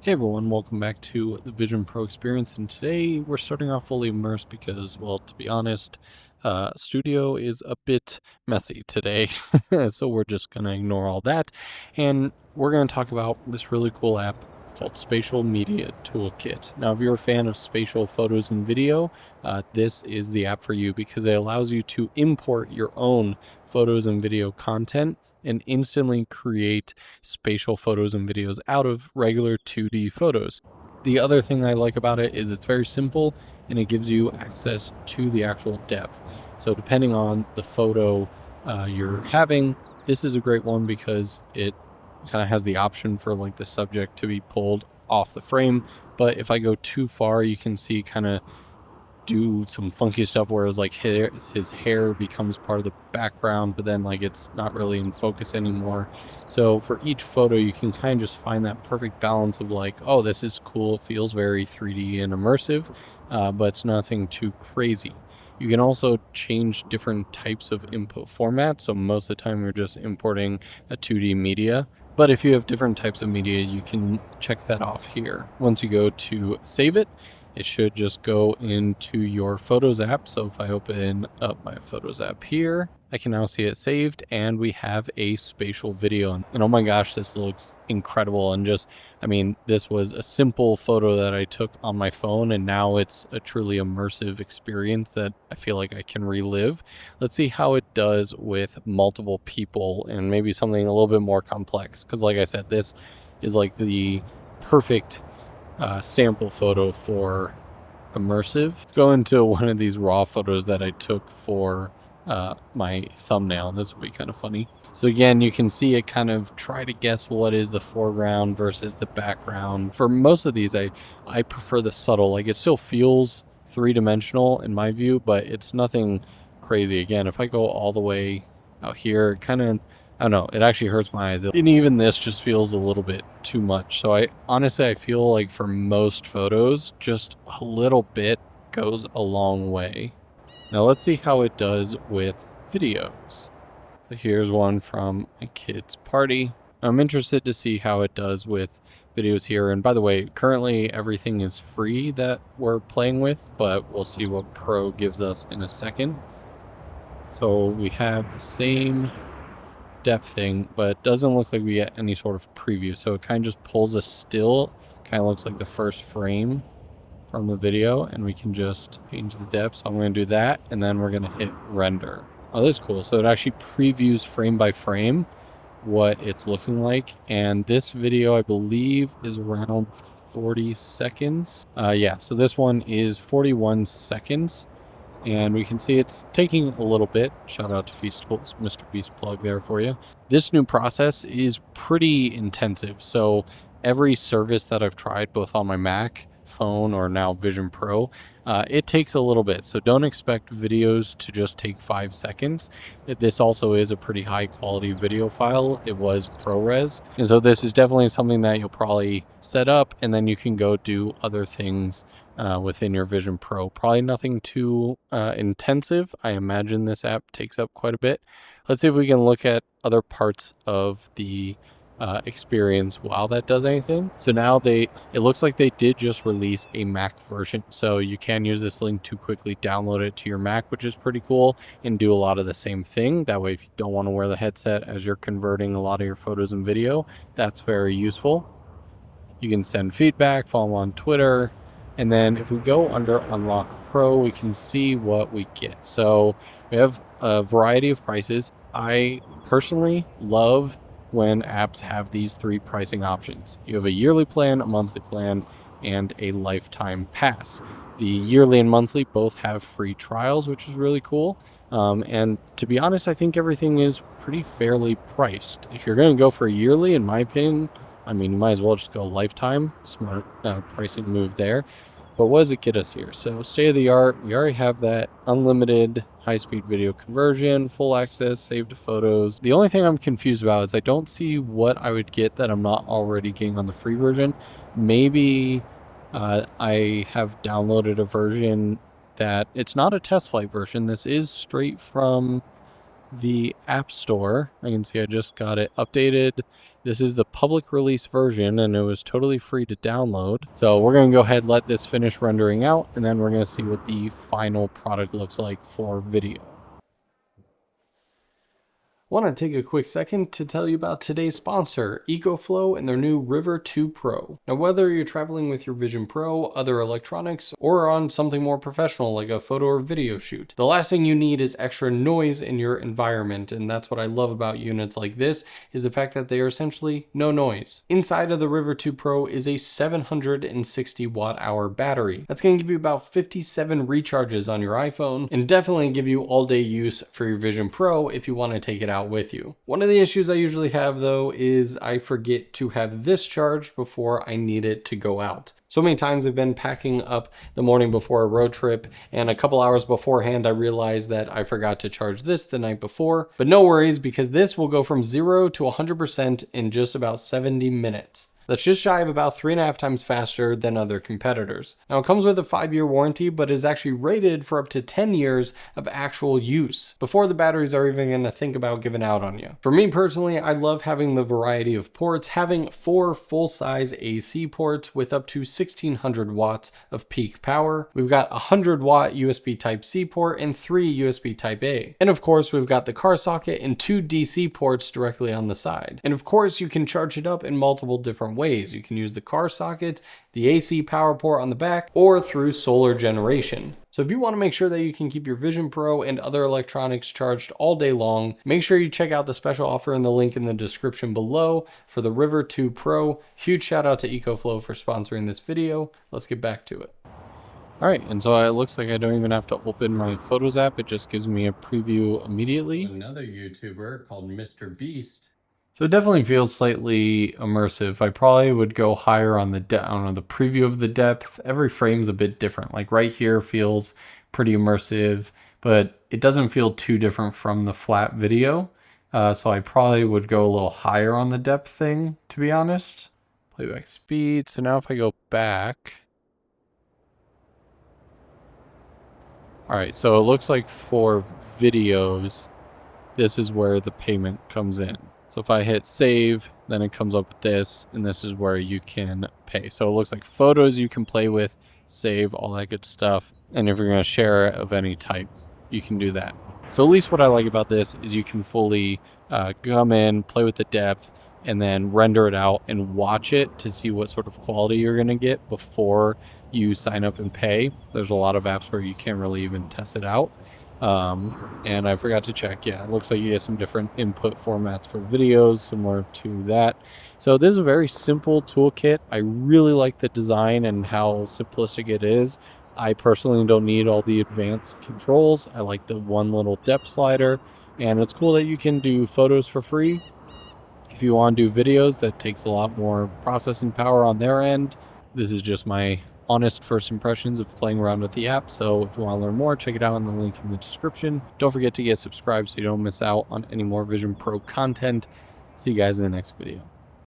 Hey everyone, welcome back to the Vision Pro experience, and today we're starting off fully immersed because, well, to be honest, Studio is a bit messy today, so we're just going to ignore all that, and we're going to talk about this really cool app called Spatial Media Toolkit. Now, if you're a fan of spatial photos and video, this is the app for you because it allows you to import your own photos and video content and instantly create spatial photos and videos out of regular 2D photos. The other thing I like about it is it's very simple and it gives you access to the actual depth. So depending on the photo you're having, this is a great one because it kind of has the option for like the subject to be pulled off the frame. But if I go too far, you can see kind of do some funky stuff where it's like his hair becomes part of the background, but then like it's not really in focus anymore. So for each photo, you can kind of just find that perfect balance of like, oh, this is cool, it feels very 3D and immersive, but it's nothing too crazy. You can also change different types of input formats. So most of the time you're just importing a 2D media. But if you have different types of media, you can check that off here. Once you go to save it, it should just go into your Photos app. So if I open up my Photos app here, I can now see it saved and we have a spatial video. And oh my gosh, this looks incredible. And just, I mean, this was a simple photo that I took on my phone and now it's a truly immersive experience that I feel like I can relive. Let's see how it does with multiple people and maybe something a little bit more complex. Because like I said, this is like the perfect sample photo for immersive. Let's go into one of these raw photos that I took for my thumbnail. This will be kind of funny. So again, you can see it kind of try to guess what is the foreground versus the background. For most of these, I prefer the subtle. Like it still feels three-dimensional in my view, but it's nothing crazy. Again, if I go all the way out here, it kind of, I don't know, it actually hurts my eyes. And even this just feels a little bit too much. So I honestly, I feel like for most photos, just a little bit goes a long way. Now let's see how it does with videos. So here's one from my kid's party. I'm interested to see how it does with videos here. And by the way, currently everything is free that we're playing with, but we'll see what Pro gives us in a second. So we have the same depth thing, but it doesn't look like we get any sort of preview. So it kind of just pulls a still, kind of looks like the first frame from the video, and we can just change the depth. So I'm going to do that, and then we're going to hit render. Oh, that's cool. So it actually previews frame by frame what it's looking like. And this video, I believe, is around 40 seconds. Yeah, so this one is 41 seconds. And we can see it's taking a little bit. Shout out to Feastables, Mr. Beast plug there for you. This new process is pretty intensive. So every service that I've tried, both on my Mac, phone, or now Vision Pro, it takes a little bit. So don't expect videos to just take 5 seconds. This also is a pretty high quality video file. It was ProRes. And so this is definitely something that you'll probably set up and then you can go do other things within your Vision Pro. Probably nothing too intensive. I imagine this app takes up quite a bit. Let's see if we can look at other parts of the experience while that does anything. So now it looks like they did just release a Mac version. So you can use this link to quickly download it to your Mac, which is pretty cool, and do a lot of the same thing. That way, if you don't want to wear the headset as you're converting a lot of your photos and video, that's very useful. You can send feedback, follow on Twitter. And then if we go under Unlock Pro, we can see what we get. So we have a variety of prices. I personally love when apps have these 3 pricing options. You have a yearly plan, a monthly plan, and a lifetime pass. The yearly and monthly both have free trials, which is really cool. And to be honest, I think everything is pretty fairly priced. If you're going to go for a yearly, in my opinion, I mean, you might as well just go lifetime. Smart pricing move there. But what does it get us here? So state of the art, we already have that unlimited high-speed video conversion, full access, save to photos. The only thing I'm confused about is I don't see what I would get that I'm not already getting on the free version. Maybe I have downloaded a version that it's not a test flight version. This is straight from the App Store. I can see I just got it updated. This is the public release version, and it was totally free to download. So we're going to go ahead and let this finish rendering out, and then we're going to see what the final product looks like for video. I want to take a quick second to tell you about today's sponsor, EcoFlow, and their new River 2 Pro. Now, whether you're traveling with your Vision Pro, other electronics, or on something more professional like a photo or video shoot, the last thing you need is extra noise in your environment, and that's what I love about units like this, is the fact that they are essentially no noise. Inside of the River 2 Pro is a 760 watt-hour battery. That's going to give you about 57 recharges on your iPhone, and definitely give you all-day use for your Vision Pro if you want to take it out with you. One of the issues I usually have though is I forget to have this charged before I need it to go out. So many times I've been packing up the morning before a road trip, and a couple hours beforehand I realized that I forgot to charge this the night before. But no worries, because this will go from 0 to 100% in just about 70 minutes. That's just shy of about 3.5 times faster than other competitors. Now it comes with a 5-year warranty, but is actually rated for up to 10 years of actual use before the batteries are even going to think about giving out on you. For me personally, I love having the variety of ports, having 4 full-size AC ports with up to 1600 watts of peak power. We've got a 100 watt USB Type-C port and 3 USB Type-A. And of course, we've got the car socket and 2 DC ports directly on the side. And of course, you can charge it up in multiple different ways. You can use the car socket, the AC power port on the back, or through solar generation. So if you want to make sure that you can keep your Vision Pro and other electronics charged all day long, make sure you check out the special offer in the link in the description below for the River 2 Pro. Huge shout out to EcoFlow for sponsoring this video. Let's get back to it. All right, and so it looks like I don't even have to open my Photos app. It just gives me a preview immediately. Another YouTuber called Mr. Beast. So it definitely feels slightly immersive. I probably would go higher on the I don't know, the preview of the depth. Every frame's a bit different. Like right here feels pretty immersive, but it doesn't feel too different from the flat video. So I probably would go a little higher on the depth thing, to be honest. Playback speed. So now if I go back. All right, so it looks like for videos, this is where the payment comes in. So if I hit save, then it comes up with this, and this is where you can pay. So it looks like photos you can play with, save, all that good stuff. And if you're going to share of any type, you can do that. So at least what I like about this is you can fully come in, play with the depth, and then render it out and watch it to see what sort of quality you're going to get before you sign up and pay. There's a lot of apps where you can't really even test it out. And I forgot to check. Yeah, it looks like you get some different input formats for videos similar to that. So this is a very simple toolkit. I really like the design and how simplistic it is. I personally don't need all the advanced controls. I like the one little depth slider, and it's cool that you can do photos for free. If you want to do videos, that takes a lot more processing power on their end. This is just my honest first impressions of playing around with the app. So if you want to learn more, check it out in the link in the description. Don't forget to get subscribed so you don't miss out on any more Vision Pro content. See you guys in the next video.